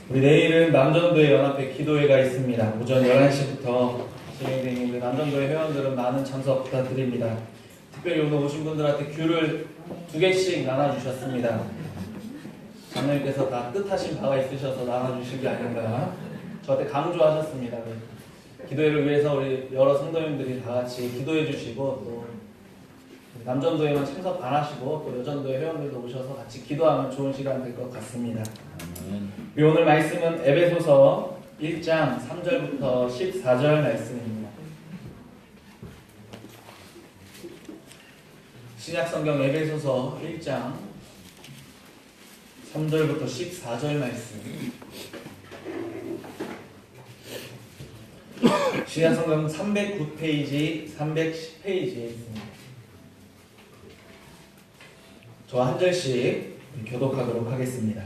우리 내일은 남전도회 연합회 기도회가 있습니다. 오전 11시부터 진행되는 남전도회 회원들은 많은 참석 부탁드립니다. 특별히 오늘 오신 분들한테 귤을 2개씩 나눠주셨습니다. 장로님께서 다 뜻하신 바가 있으셔서 나눠주신 게 아닌가 저한테 강조하셨습니다. 기도회를 위해서 우리 여러 성도님들이 다 같이 기도해 주시고 또 남전도회만 참석 안 하시고 또 여전도회 회원들도 오셔서 같이 기도하면 좋은 시간 될 것 같습니다. 우리 오늘 말씀은 에베소서 1장 3절부터 14절 말씀입니다. 신약성경 에베소서 1장 3절부터 14절 말씀. 신약성경 309페이지, 310페이지에 있습니다. 저와 한 절씩 교독하도록 하겠습니다.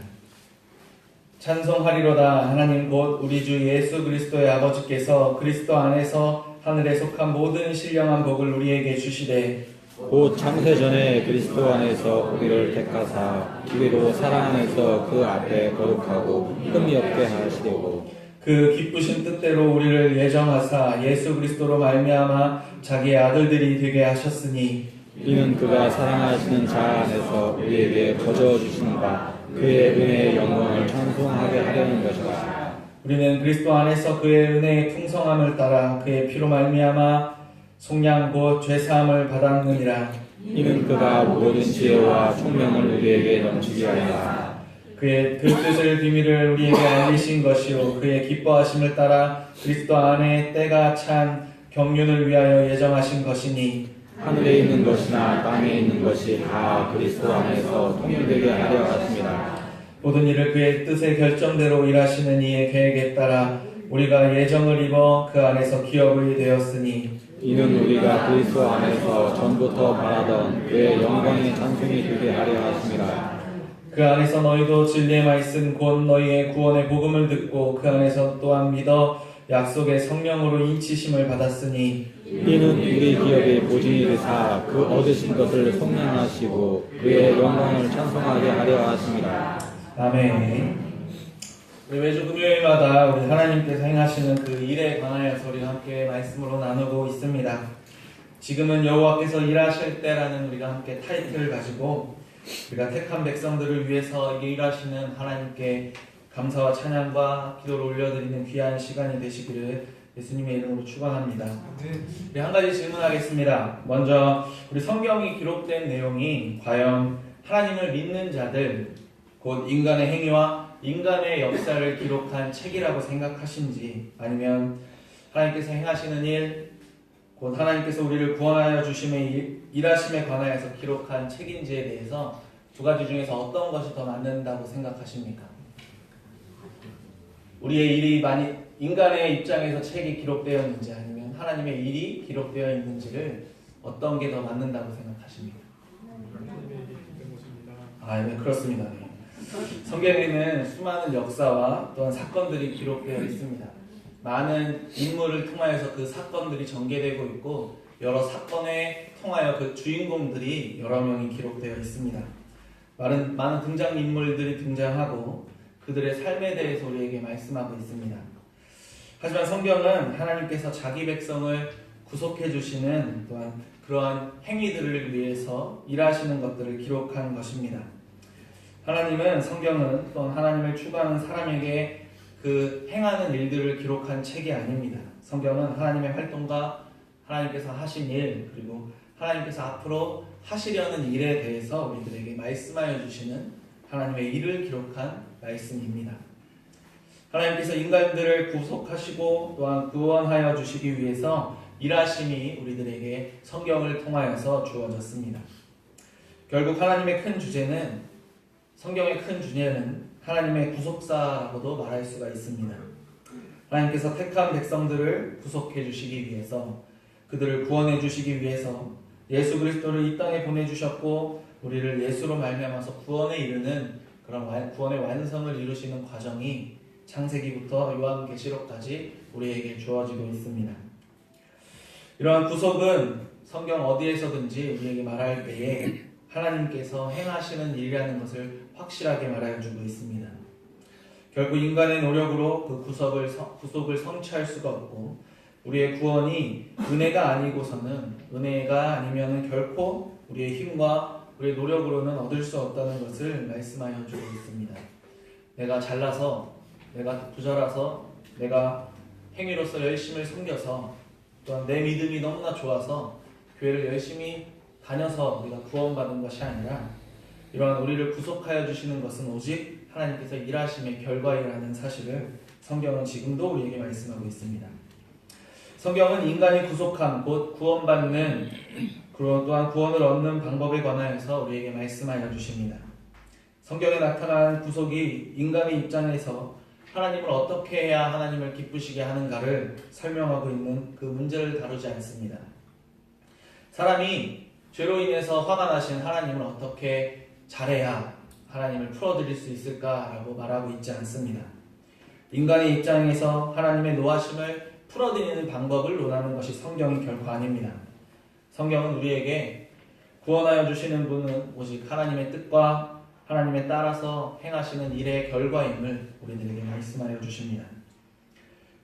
찬송하리로다. 하나님 곧 우리 주 예수 그리스도의 아버지께서 그리스도 안에서 하늘에 속한 모든 신령한 복을 우리에게 주시되 곧 창세전에 그리스도 안에서 우리를 택하사 우리로 사랑 안에서 그 앞에 거룩하고 흠이 없게 하시려고 그 기쁘신 뜻대로 우리를 예정하사 예수 그리스도로 말미암아 자기의 아들들이 되게 하셨으니 이는 그가 사랑하시는 자 안에서 우리에게 거저 주신 바 그의 은혜의 영광을 찬송하게 하려는 것이다. 우리는 그리스도 안에서 그의 은혜의 풍성함을 따라 그의 피로 말미암아 속량 곧 죄사함을 받았느니라. 이는 그가 모든 지혜와 총명을 우리에게 넘치게 하였다. 그의 그 뜻을 비밀을 우리에게 알리신 것이요 그의 기뻐하심을 따라 그리스도 안에 때가 찬 경륜을 위하여 예정하신 것이니 하늘에 있는 것이나 땅에 있는 것이 다 그리스도 안에서 통일되게 하려 하십니다. 모든 일을 그의 뜻의 결정대로 일하시는 이의 계획에 따라 우리가 예정을 입어 그 안에서 기업이 되었으니 이는 우리가 그리스도 안에서 전부터 바라던 그의 영광의 찬송이 되게 하려 하십니다. 그 안에서 너희도 진리의 말씀 곧 너희의 구원의 복음을 듣고 그 안에서 또한 믿어 약속의 성령으로 인치심을 받았으니 이는 우리 기업의 보증이 되사 그 얻으신 것을 성량하시고 그의 영광을 찬송하게 하려 하십니다. 아멘. 우리 매주 금요일마다 우리 하나님께서 행하시는 그 일에 관하여서 우리가 함께 말씀으로 나누고 있습니다. 지금은 여호와께서 일하실 때라는 우리가 함께 타이틀을 가지고 우리가 택한 백성들을 위해서 일하시는 하나님께 감사와 찬양과 기도를 올려드리는 귀한 시간이 되시기를 예수님의 이름으로 축원합니다. 우리 한 가지 질문하겠습니다. 먼저 우리 성경이 기록된 내용이 과연 하나님을 믿는 자들 곧 인간의 행위와 인간의 역사를 기록한 책이라고 생각하신지 아니면 하나님께서 행하시는 일 곧 하나님께서 우리를 구원하여 주심의 일하심에 관하여서 기록한 책인지에 대해서 두 가지 중에서 어떤 것이 더 맞는다고 생각하십니까? 우리의 일이 많이 인간의 입장에서 책이 기록되어 있는지 아니면 하나님의 일이 기록되어 있는지를 어떤 게 더 맞는다고 생각하십니까? 네, 그렇습니다. 네. 성경에는 수많은 역사와 또한 사건들이 기록되어 있습니다. 많은 인물을 통하여서 그 사건들이 전개되고 있고 여러 사건에 통하여 그 주인공들이 여러 명이 기록되어 있습니다. 많은 등장인물들이 등장하고 그들의 삶에 대해서 우리에게 말씀하고 있습니다. 하지만 성경은 하나님께서 자기 백성을 구속해 주시는 또한 그러한 행위들을 위해서 일하시는 것들을 기록한 것입니다. 성경은 또 하나님을 추구하는 사람에게 그 행하는 일들을 기록한 책이 아닙니다. 성경은 하나님의 활동과 하나님께서 하신 일 그리고 하나님께서 앞으로 하시려는 일에 대해서 우리들에게 말씀하여 주시는 하나님의 일을 기록한 말씀입니다. 하나님께서 인간들을 구속하시고 또한 구원하여 주시기 위해서 일하심이 우리들에게 성경을 통하여서 주어졌습니다. 결국 하나님의 큰 주제는 성경의 큰 주제는 하나님의 구속사라고도 말할 수가 있습니다. 하나님께서 택한 백성들을 구속해 주시기 위해서 그들을 구원해 주시기 위해서 예수 그리스도를 이 땅에 보내주셨고 우리를 예수로 말미암아서 구원에 이르는 그런 구원의 완성을 이루시는 과정이 창세기부터 요한계시록까지 우리에게 주어지고 있습니다. 이러한 구속은 성경 어디에서든지 우리에게 말할 때에 하나님께서 행하시는 일이라는 것을 확실하게 말하여주고 있습니다. 결국 인간의 노력으로 그 구속을 성취할 수가 없고 우리의 구원이 은혜가 아니고서는 은혜가 아니면은 결코 우리의 힘과 우리의 노력으로는 얻을 수 없다는 것을 말씀하여 주고 있습니다. 내가 잘나서 내가 부자라서 내가 행위로서 열심히 섬겨서 또한 내 믿음이 너무나 좋아서 교회를 열심히 다녀서 우리가 구원받은 것이 아니라 이러한 우리를 구속하여 주시는 것은 오직 하나님께서 일하심의 결과이라는 사실을 성경은 지금도 우리에게 말씀하고 있습니다. 성경은 인간이 구속함 곧 구원받는 또한 구원을 얻는 방법에 관하여서 우리에게 말씀하여 주십니다. 성경에 나타난 구속이 인간의 입장에서 하나님을 어떻게 해야 하나님을 기쁘시게 하는가를 설명하고 있는 그 문제를 다루지 않습니다. 사람이 죄로 인해서 화가 나신 하나님을 어떻게 잘해야 하나님을 풀어드릴 수 있을까라고 말하고 있지 않습니다. 인간의 입장에서 하나님의 노하심을 풀어드리는 방법을 논하는 것이 성경이 결코 아닙니다. 성경은 우리에게 구원하여 주시는 분은 오직 하나님의 뜻과 하나님에 따라서 행하시는 일의 결과임을 우리들에게 말씀하여 주십니다.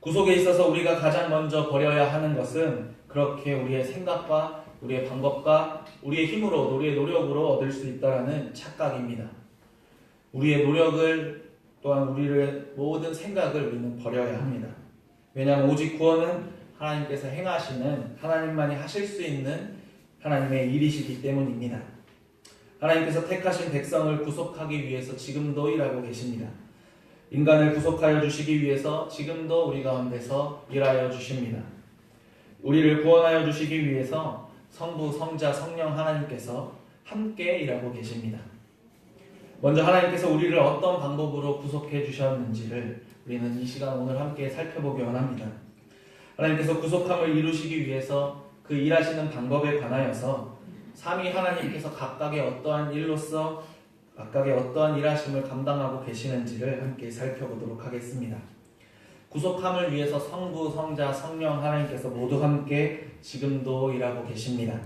구속에 있어서 우리가 가장 먼저 버려야 하는 것은 그렇게 우리의 생각과 우리의 방법과 우리의 힘으로 우리의 노력으로 얻을 수 있다는 착각입니다. 우리의 노력을 또한 우리의 모든 생각을 우리는 버려야 합니다. 왜냐하면 오직 구원은 하나님께서 행하시는 하나님만이 하실 수 있는 하나님의 일이시기 때문입니다. 하나님께서 택하신 백성을 구속하기 위해서 지금도 일하고 계십니다. 인간을 구속하여 주시기 위해서 지금도 우리 가운데서 일하여 주십니다. 우리를 구원하여 주시기 위해서 성부, 성자, 성령 하나님께서 함께 일하고 계십니다. 먼저 하나님께서 우리를 어떤 방법으로 구속해 주셨는지를 우리는 이 시간 오늘 함께 살펴보기 원합니다. 하나님께서 구속함을 이루시기 위해서 그 일하시는 방법에 관하여서 삼위 하나님께서 각각의 어떠한 일로서 각각의 어떠한 일하심을 감당하고 계시는지를 함께 살펴보도록 하겠습니다. 구속함을 위해서 성부, 성자, 성령 하나님께서 모두 함께 지금도 일하고 계십니다.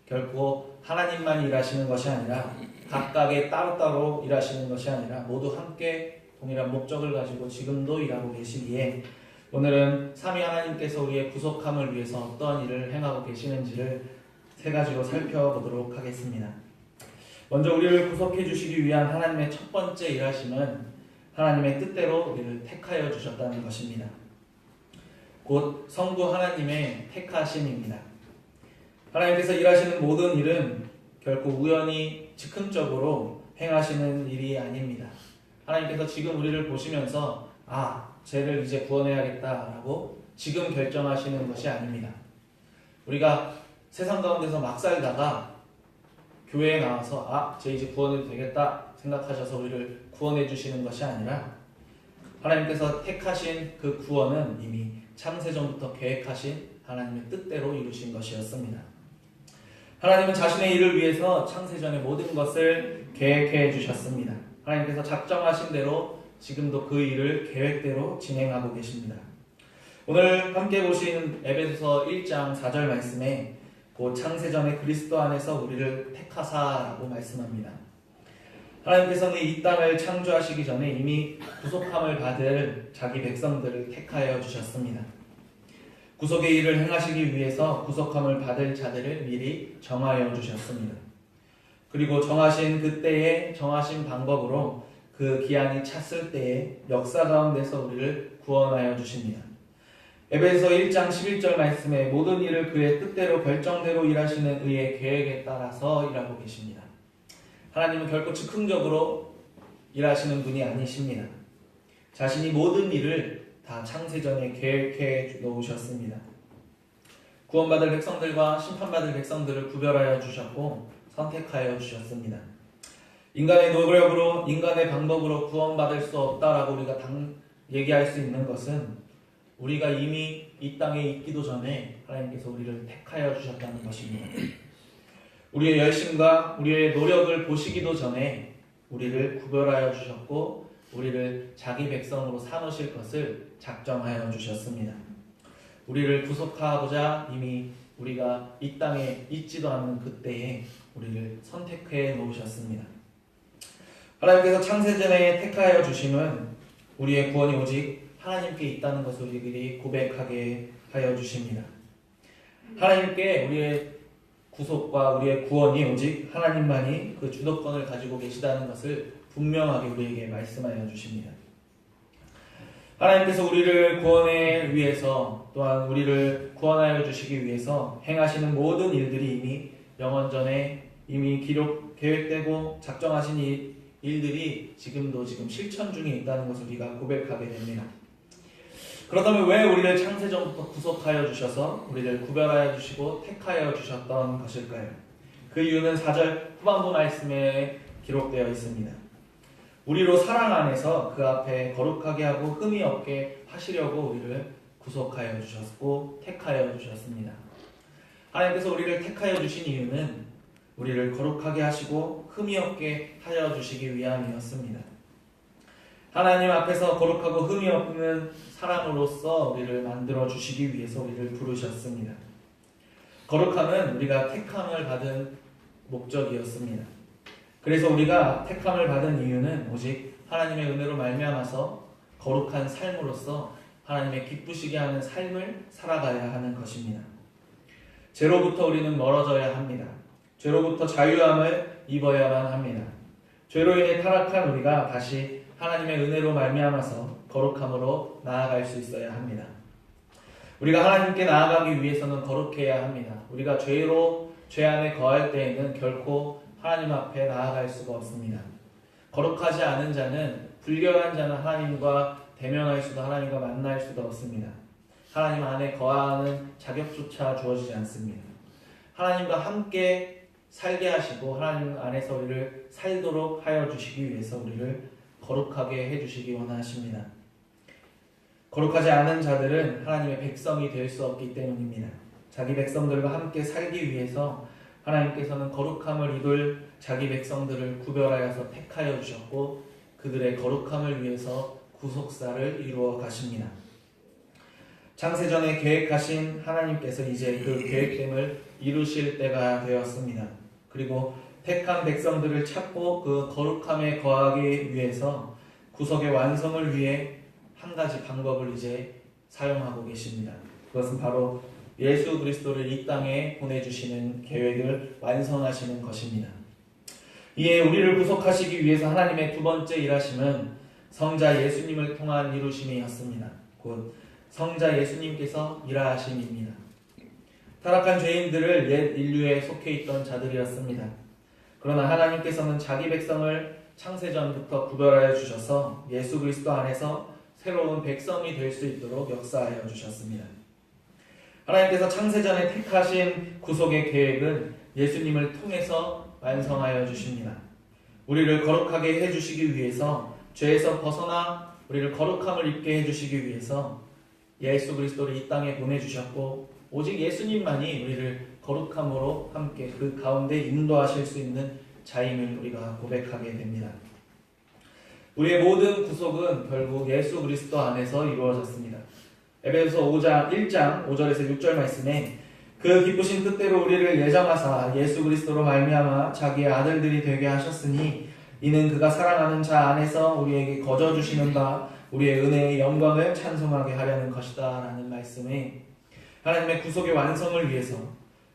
결코 하나님만 일하시는 것이 아니라 각각의 따로따로 일하시는 것이 아니라 모두 함께 동일한 목적을 가지고 지금도 일하고 계시기에 오늘은 삼위 하나님께서 우리의 구속함을 위해서 어떠한 일을 행하고 계시는지를 세 가지로 살펴보도록 하겠습니다. 먼저 우리를 구속해 주시기 위한 하나님의 첫 번째 일하심은 하나님의 뜻대로 우리를 택하여 주셨다는 것입니다. 곧 성부 하나님의 택하심입니다. 하나님께서 일하시는 모든 일은 결코 우연히 즉흥적으로 행하시는 일이 아닙니다. 하나님께서 지금 우리를 보시면서 쟤를 이제 구원해야겠다라고 지금 결정하시는 것이 아닙니다. 우리가 세상 가운데서 막 살다가 교회에 나와서 쟤 이제 구원해도 되겠다 생각하셔서 우리를 구원해 주시는 것이 아니라 하나님께서 택하신 그 구원은 이미 창세전부터 계획하신 하나님의 뜻대로 이루신 것이었습니다. 하나님은 자신의 일을 위해서 창세전의 모든 것을 계획해 주셨습니다. 하나님께서 작정하신 대로 지금도 그 일을 계획대로 진행하고 계십니다. 오늘 함께 보신 에베소서 1장 4절 말씀에 곧 창세전에 그리스도 안에서 우리를 택하사라고 말씀합니다. 하나님께서는 이 땅을 창조하시기 전에 이미 구속함을 받을 자기 백성들을 택하여 주셨습니다. 구속의 일을 행하시기 위해서 구속함을 받을 자들을 미리 정하여 주셨습니다. 그리고 정하신 그때에 정하신 방법으로 그 기한이 찼을 때에 역사 가운데서 우리를 구원하여 주십니다. 에베소 1장 11절 말씀에 모든 일을 그의 뜻대로 결정대로 일하시는 의의 계획에 따라서 일하고 계십니다. 하나님은 결코 즉흥적으로 일하시는 분이 아니십니다. 자신이 모든 일을 다 창세전에 계획해 놓으셨습니다. 구원받을 백성들과 심판받을 백성들을 구별하여 주셨고 선택하여 주셨습니다. 인간의 노력으로 인간의 방법으로 구원받을 수 없다라고 우리가 얘기할 수 있는 것은 우리가 이미 이 땅에 있기도 전에 하나님께서 우리를 택하여 주셨다는 것입니다. 우리의 열심과 우리의 노력을 보시기도 전에 우리를 구별하여 주셨고 우리를 자기 백성으로 삼으실 것을 작정하여 주셨습니다. 우리를 구속하고자 이미 우리가 이 땅에 있지도 않는 그때에 우리를 선택해 놓으셨습니다. 하나님께서 창세전에 택하여 주심은 우리의 구원이 오직 하나님께 있다는 것을 우리들이 고백하게 하여 주십니다. 하나님께 우리의 구속과 우리의 구원이 오직 하나님만이 그 주도권을 가지고 계시다는 것을 분명하게 우리에게 말씀하여 주십니다. 하나님께서 우리를 구원에 위해서 또한 우리를 구원하여 주시기 위해서 행하시는 모든 일들이 이미 영원전에 이미 계획되고 작정하신 일들이 지금 실천 중에 있다는 것을 우리가 고백하게 됩니다. 그렇다면 왜 우리를 창세전부터 구속하여 주셔서 우리를 구별하여 주시고 택하여 주셨던 것일까요? 그 이유는 4절 후반부 말씀에 기록되어 있습니다. 우리로 사랑 안에서 그 앞에 거룩하게 하고 흠이 없게 하시려고 우리를 구속하여 주셨고 택하여 주셨습니다. 하나님께서 우리를 택하여 주신 이유는 우리를 거룩하게 하시고 흠이 없게 하여 주시기 위함이었습니다. 하나님 앞에서 거룩하고 흠이 없는 사람으로서 우리를 만들어 주시기 위해서 우리를 부르셨습니다. 거룩함은 우리가 택함을 받은 목적이었습니다. 그래서 우리가 택함을 받은 이유는 오직 하나님의 은혜로 말미암아서 거룩한 삶으로서 하나님의 기쁘시게 하는 삶을 살아가야 하는 것입니다. 죄로부터 우리는 멀어져야 합니다. 죄로부터 자유함을 입어야만 합니다. 죄로 인해 타락한 우리가 다시 하나님의 은혜로 말미암아서 거룩함으로 나아갈 수 있어야 합니다. 우리가 하나님께 나아가기 위해서는 거룩해야 합니다. 우리가 죄 안에 거할 때에는 결코 하나님 앞에 나아갈 수가 없습니다. 거룩하지 않은 자는, 불결한 자는 하나님과 대면할 수도 하나님과 만날 수도 없습니다. 하나님 안에 거하는 자격조차 주어지지 않습니다. 하나님과 함께 살게 하시고 하나님 안에서 우리를 살도록 하여 주시기 위해서 우리를 거룩하게 해주시기 원하십니다. 거룩하지 않은 자들은 하나님의 백성이 될 수 없기 때문입니다. 자기 백성들과 함께 살기 위해서 하나님께서는 거룩함을 입을 자기 백성들을 구별하여서 택하여 주셨고 그들의 거룩함을 위해서 구속사를 이루어 가십니다. 창세전에 계획하신 하나님께서 이제 그 계획됨을 이루실 때가 되었습니다. 그리고 택한 백성들을 찾고 그 거룩함에 거하기 위해서 구속의 완성을 위해 한 가지 방법을 이제 사용하고 계십니다. 그것은 바로 예수 그리스도를 이 땅에 보내주시는 계획을 완성하시는 것입니다. 이에 우리를 구속하시기 위해서 하나님의 두 번째 일하심은 성자 예수님을 통한 이루심이었습니다. 곧 성자 예수님께서 일하심입니다. 타락한 죄인들을 옛 인류에 속해 있던 자들이었습니다. 그러나 하나님께서는 자기 백성을 창세전부터 구별하여 주셔서 예수 그리스도 안에서 새로운 백성이 될 수 있도록 역사하여 주셨습니다. 하나님께서 창세전에 택하신 구속의 계획은 예수님을 통해서 완성하여 주십니다. 우리를 거룩하게 해주시기 위해서 죄에서 벗어나 우리를 거룩함을 입게 해주시기 위해서 예수 그리스도를 이 땅에 보내주셨고 오직 예수님만이 우리를 거룩함으로 함께 그 가운데 인도하실 수 있는 자임을 우리가 고백하게 됩니다. 우리의 모든 구속은 결국 예수 그리스도 안에서 이루어졌습니다. 에베소서 1장 5절에서 6절 말씀에 그 기쁘신 뜻대로 우리를 예정하사 예수 그리스도로 말미암아 자기의 아들들이 되게 하셨으니 이는 그가 사랑하는 자 안에서 우리에게 거저 주시는 바 우리의 은혜의 영광을 찬송하게 하려는 것이다 라는 말씀에 하나님의 구속의 완성을 위해서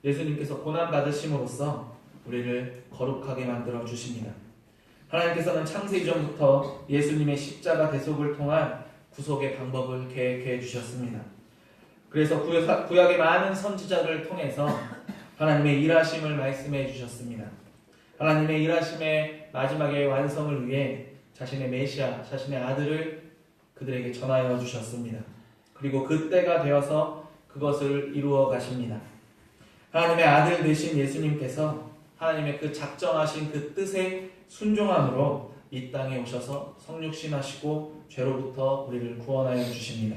예수님께서 고난받으심으로써 우리를 거룩하게 만들어 주십니다. 하나님께서는 창세 이전부터 예수님의 십자가 대속을 통한 구속의 방법을 계획해 주셨습니다. 그래서 구약의 많은 선지자들을 통해서 하나님의 일하심을 말씀해 주셨습니다. 하나님의 일하심의 마지막의 완성을 위해 자신의 메시아, 자신의 아들을 그들에게 전하여 주셨습니다. 그리고 그때가 되어서 그것을 이루어 가십니다. 하나님의 아들 되신 예수님께서 하나님의 그 작정하신 그 뜻에 순종함으로 이 땅에 오셔서 성육신하시고 죄로부터 우리를 구원하여 주십니다.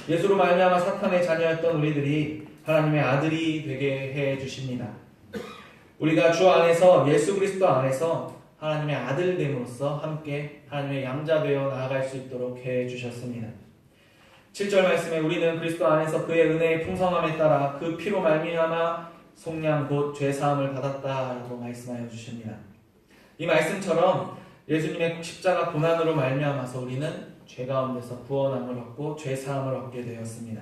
예수로 말미암아 사탄의 자녀였던 우리들이 하나님의 아들이 되게 해 주십니다. 우리가 주 안에서 예수 그리스도 안에서 하나님의 아들됨으로써 함께 하나님의 양자 되어 나아갈 수 있도록 해 주셨습니다. 7절 말씀에 우리는 그리스도 안에서 그의 은혜의 풍성함에 따라 그 피로 말미암아 속량 곧 죄사함을 받았다라고 말씀하여 주십니다. 이 말씀처럼 예수님의 십자가 고난으로 말미암아서 우리는 죄 가운데서 구원함을 얻고 죄 사함을 얻게 되었습니다.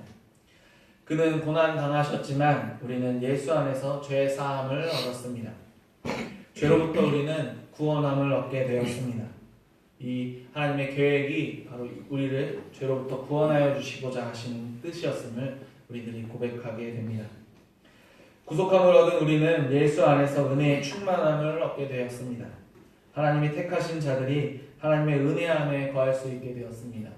그는 고난 당하셨지만 우리는 예수 안에서 죄 사함을 얻었습니다. 죄로부터 우리는 구원함을 얻게 되었습니다. 이 하나님의 계획이 바로 우리를 죄로부터 구원하여 주시고자 하시는 뜻이었음을 우리들이 고백하게 됩니다. 구속함을 얻은 우리는 예수 안에서 은혜의 충만함을 얻게 되었습니다. 하나님이 택하신 자들이 하나님의 은혜 안에 거할 수 있게 되었습니다.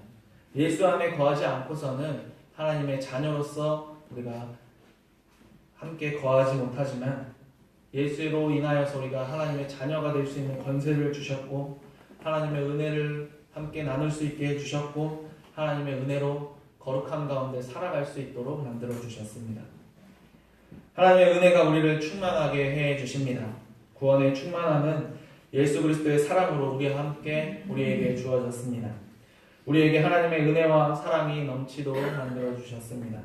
예수 안에 거하지 않고서는 하나님의 자녀로서 우리가 함께 거하지 못하지만 예수로 인하여서 우리가 하나님의 자녀가 될 수 있는 권세를 주셨고 하나님의 은혜를 함께 나눌 수 있게 해주셨고 하나님의 은혜로 거룩함 가운데 살아갈 수 있도록 만들어 주셨습니다. 하나님의 은혜가 우리를 충만하게 해 주십니다. 구원의 충만함은 예수 그리스도의 사랑으로 우리와 함께 우리에게 주어졌습니다. 우리에게 하나님의 은혜와 사랑이 넘치도록 만들어 주셨습니다.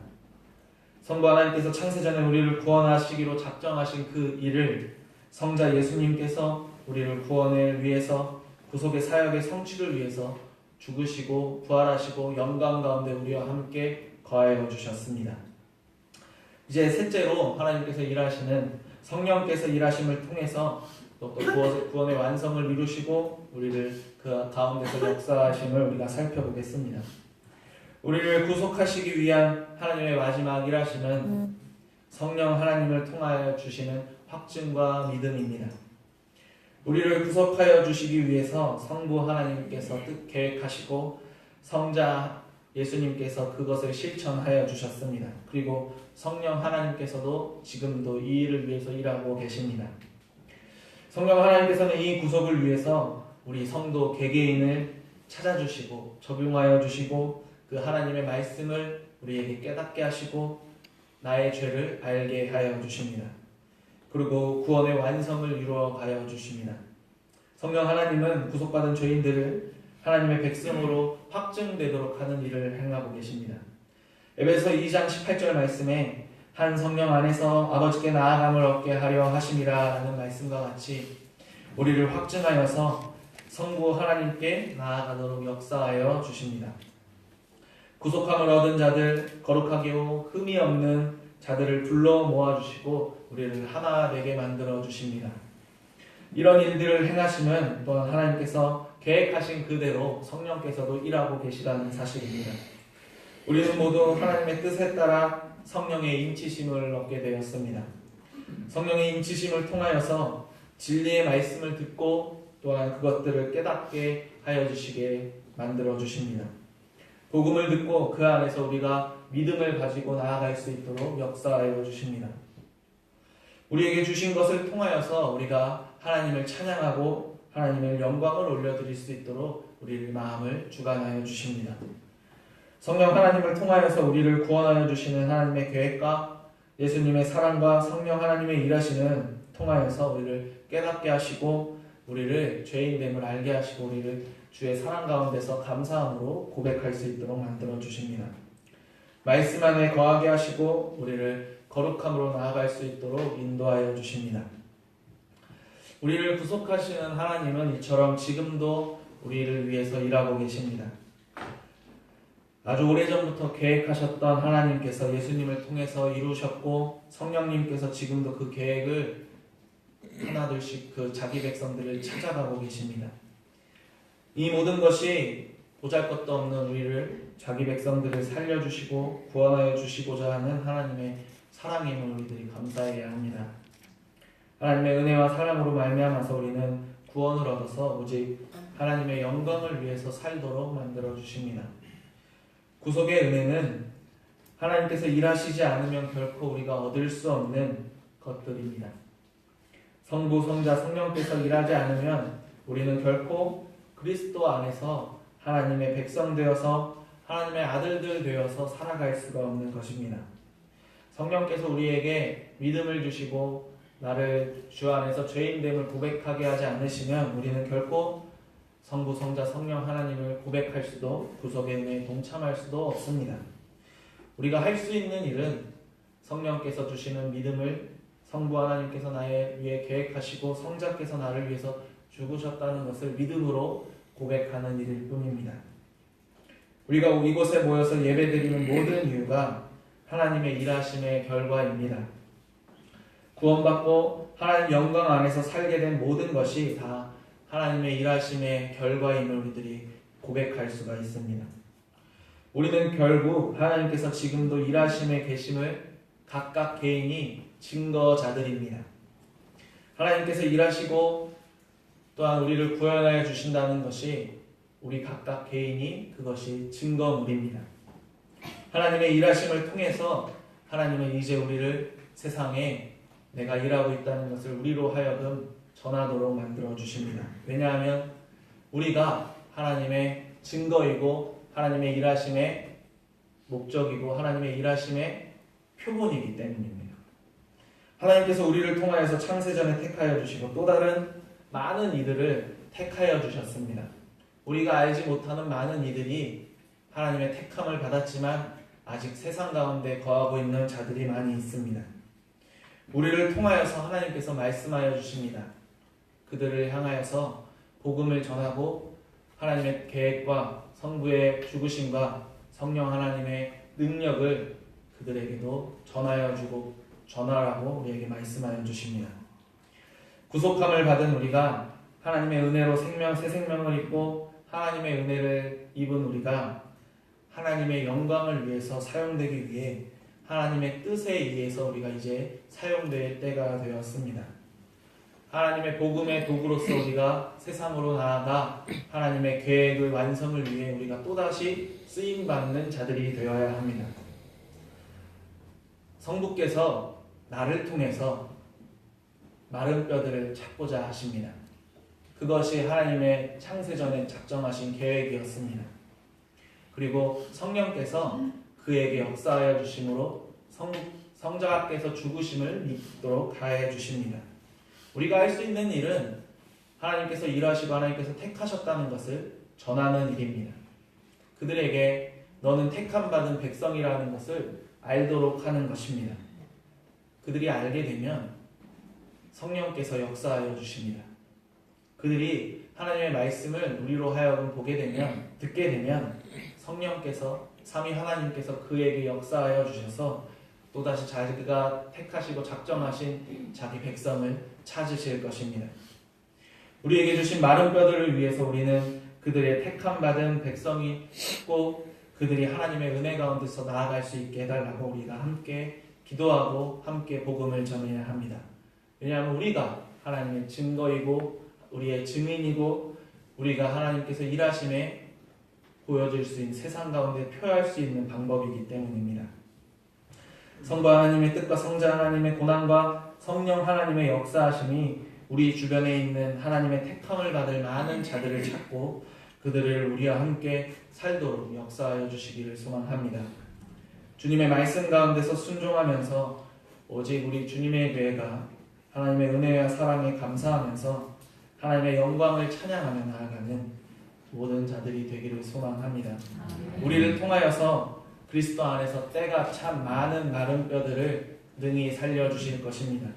성부 하나님께서 창세전에 우리를 구원하시기로 작정하신 그 일을 성자 예수님께서 우리를 구원을 위해서 구속의 사역의 성취를 위해서 죽으시고 부활하시고 영광 가운데 우리와 함께 거하여 주셨습니다. 이제 셋째로 하나님께서 일하시는 성령께서 일하심을 통해서 또 구원의 완성을 이루시고 우리를 그 가운데서 역사하심을 우리가 살펴보겠습니다. 우리를 구속하시기 위한 하나님의 마지막 일하심은 성령 하나님을 통하여 주시는 확증과 믿음입니다. 우리를 구속하여 주시기 위해서 성부 하나님께서 뜻 계획하시고 성자 예수님께서 그것을 실천하여 주셨습니다. 그리고 성령 하나님께서도 지금도 이 일을 위해서 일하고 계십니다. 성령 하나님께서는 이 구속을 위해서 우리 성도 개개인을 찾아주시고 적용하여 주시고 그 하나님의 말씀을 우리에게 깨닫게 하시고 나의 죄를 알게 하여 주십니다. 그리고 구원의 완성을 이루어 가여 주십니다. 성령 하나님은 구속받은 죄인들을 하나님의 백성으로 확증되도록 하는 일을 행하고 계십니다. 에베소 2장 18절 말씀에 한 성령 안에서 아버지께 나아감을 얻게 하려 하심이라 라는 말씀과 같이 우리를 확증하여서 성부 하나님께 나아가도록 역사하여 주십니다. 구속함을 얻은 자들, 거룩하게요 흠이 없는 자들을 불러 모아주시고 우리를 하나 되게 만들어 주십니다. 이런 일들을 행하시면 또한 하나님께서 계획하신 그대로 성령께서도 일하고 계시다는 사실입니다. 우리는 모두 하나님의 뜻에 따라 성령의 인치심을 얻게 되었습니다. 성령의 인치심을 통하여서 진리의 말씀을 듣고 또한 그것들을 깨닫게 하여 주시게 만들어 주십니다. 복음을 듣고 그 안에서 우리가 믿음을 가지고 나아갈 수 있도록 역사하여 주십니다. 우리에게 주신 것을 통하여서 우리가 하나님을 찬양하고 하나님의 영광을 올려드릴 수 있도록 우리를 마음을 주관하여 주십니다. 성령 하나님을 통하여서 우리를 구원하여 주시는 하나님의 계획과 예수님의 사랑과 성령 하나님의 일하시는 통하여서 우리를 깨닫게 하시고 우리를 죄인됨을 알게 하시고 우리를 주의 사랑 가운데서 감사함으로 고백할 수 있도록 만들어 주십니다. 말씀 안에 거하게 하시고 우리를 거룩함으로 나아갈 수 있도록 인도하여 주십니다. 우리를 구속하시는 하나님은 이처럼 지금도 우리를 위해서 일하고 계십니다. 아주 오래전부터 계획하셨던 하나님께서 예수님을 통해서 이루셨고 성령님께서 지금도 그 계획을 하나둘씩 그 자기 백성들을 찾아가고 계십니다. 이 모든 것이 보잘것도 없는 우리를 자기 백성들을 살려주시고 구원하여 주시고자 하는 하나님의 사랑임을 우리들이 감사해야 합니다. 하나님의 은혜와 사랑으로 말미암아서 우리는 구원을 얻어서 오직 하나님의 영광을 위해서 살도록 만들어 주십니다. 구속의 은혜는 하나님께서 일하시지 않으면 결코 우리가 얻을 수 없는 것들입니다. 성부, 성자, 성령께서 일하지 않으면 우리는 결코 그리스도 안에서 하나님의 백성 되어서 하나님의 아들들 되어서 살아갈 수가 없는 것입니다. 성령께서 우리에게 믿음을 주시고 나를 주 안에서 죄인됨을 고백하게 하지 않으시면 우리는 결코 성부, 성자, 성령 하나님을 고백할 수도 구속의 은혜에 동참할 수도 없습니다. 우리가 할 수 있는 일은 성령께서 주시는 믿음을 성부 하나님께서 나의 위해 계획하시고 성자께서 나를 위해서 죽으셨다는 것을 믿음으로 고백하는 일일 뿐입니다. 우리가 이곳에 모여서 예배드리는 모든 이유가 하나님의 일하심의 결과입니다. 구원받고 하나님 영광 안에서 살게 된 모든 것이 다 하나님의 일하심의 결과임을 우리들이 고백할 수가 있습니다. 우리는 결국 하나님께서 지금도 일하심에 계심을 각각 개인이 증거자들입니다. 하나님께서 일하시고 또한 우리를 구원하여 주신다는 것이 우리 각각 개인이 그것이 증거물입니다. 하나님의 일하심을 통해서 하나님은 이제 우리를 세상에 내가 일하고 있다는 것을 우리로 하여금 전하도록 만들어 주십니다. 왜냐하면 우리가 하나님의 증거이고 하나님의 일하심의 목적이고 하나님의 일하심의 표본이기 때문입니다. 하나님께서 우리를 통하여서 창세전에 택하여 주시고 또 다른 많은 이들을 택하여 주셨습니다. 우리가 알지 못하는 많은 이들이 하나님의 택함을 받았지만 아직 세상 가운데 거하고 있는 자들이 많이 있습니다. 우리를 통하여서 하나님께서 말씀하여 주십니다. 그들을 향하여서 복음을 전하고 하나님의 계획과 성부의 죽으심과 성령 하나님의 능력을 그들에게도 전하여 주고 전하라고 우리에게 말씀하여 주십니다. 구속함을 받은 우리가 하나님의 은혜로 새 생명을 입고 하나님의 은혜를 입은 우리가 하나님의 영광을 위해서 사용되기 위해 하나님의 뜻에 의해서 우리가 이제 사용될 때가 되었습니다. 하나님의 복음의 도구로서 우리가 세상으로 나아가 하나님의 계획의 완성을 위해 우리가 또다시 쓰임받는 자들이 되어야 합니다. 성부께서 나를 통해서 마른 뼈들을 찾고자 하십니다. 그것이 하나님의 창세전에 작정하신 계획이었습니다. 그리고 성령께서 그에게 역사하여 주심으로 성자께서 죽으심을 믿도록 하여 주십니다. 우리가 할 수 있는 일은 하나님께서 일하시고 하나님께서 택하셨다는 것을 전하는 일입니다. 그들에게 너는 택함받은 백성이라는 것을 알도록 하는 것입니다. 그들이 알게 되면 성령께서 역사하여 주십니다. 그들이 하나님의 말씀을 우리로 하여금 보게 되면, 듣게 되면 성령께서, 삼위 하나님께서 그에게 역사하여 주셔서 또다시 자기가 택하시고 작정하신 자기 백성을 찾으실 것입니다. 우리에게 주신 마른 뼈들을 위해서 우리는 그들의 택함받은 백성이 꼭 그들이 하나님의 은혜 가운데서 나아갈 수 있게 해달라고 우리가 함께 기도하고 함께 복음을 전해야 합니다. 왜냐하면 우리가 하나님의 증거이고 우리의 증인이고 우리가 하나님께서 일하심에 보여줄 수 있는 세상 가운데 표할 수 있는 방법이기 때문입니다. 성부 하나님의 뜻과 성자 하나님의 고난과 성령 하나님의 역사하심이 우리 주변에 있는 하나님의 택함을 받을 많은 자들을 찾고 그들을 우리와 함께 살도록 역사하여 주시기를 소망합니다. 주님의 말씀 가운데서 순종하면서 오직 우리 주님의 교회가 하나님의 은혜와 사랑에 감사하면서 하나님의 영광을 찬양하며 나아가는 모든 자들이 되기를 소망합니다. 우리를 통하여서 그리스도 안에서 때가 참 많은 마른 뼈들을 능히 살려주실 것입니다.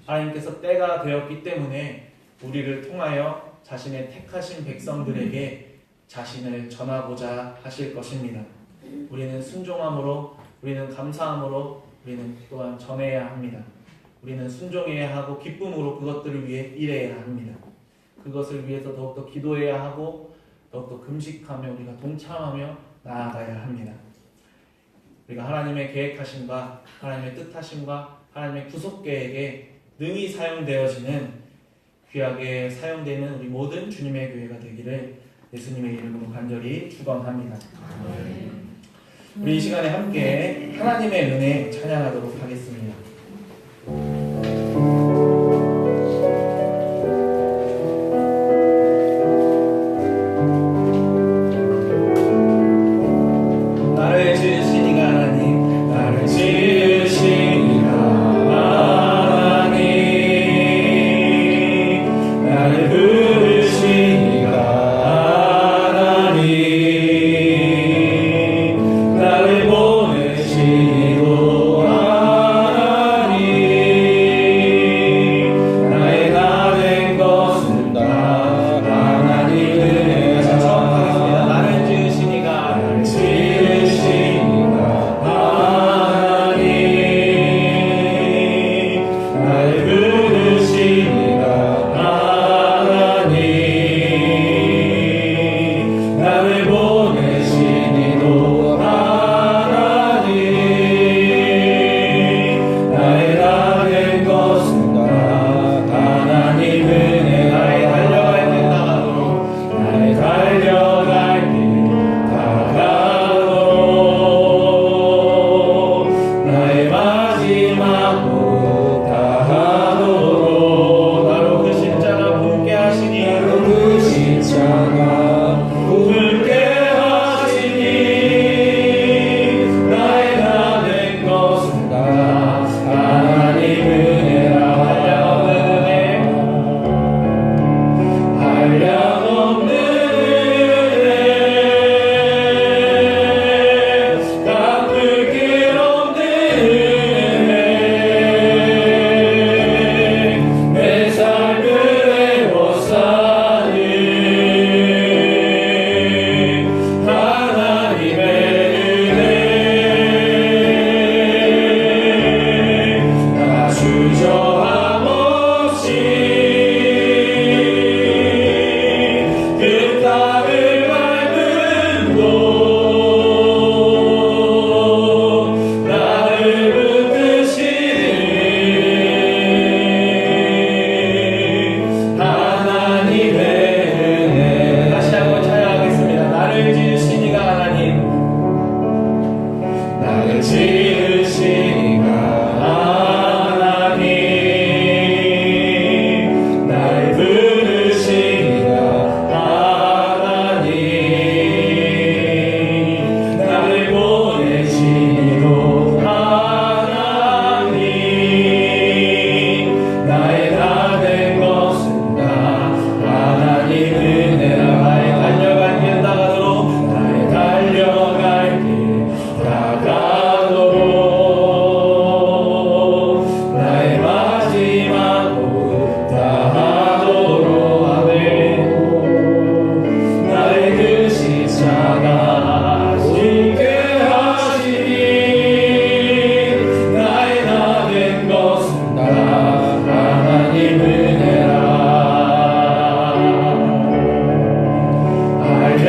하나님께서 때가 되었기 때문에 우리를 통하여 자신의 택하신 백성들에게 자신을 전하고자 하실 것입니다. 우리는 순종함으로, 우리는 감사함으로, 우리는 또한 전해야 합니다. 우리는 순종해야 하고 기쁨으로 그것들을 위해 일해야 합니다. 그것을 위해서 더욱더 기도해야 하고 더욱더 금식하며 우리가 동참하며 나아가야 합니다. 우리가 하나님의 계획하심과 하나님의 뜻하심과 하나님의 구속계획에 능히 사용되어지는 귀하게 사용되는 우리 모든 주님의 교회가 되기를 예수님의 이름으로 간절히 축원합니다. 우리 이 시간에 함께 하나님의 은혜 찬양하도록 하겠습니다. 나를 지으신 이가 하나님, 나를 지으신 이가 하나님, 나를 부르신 이가 하나님, 나를 보내시고 하나님,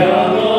영원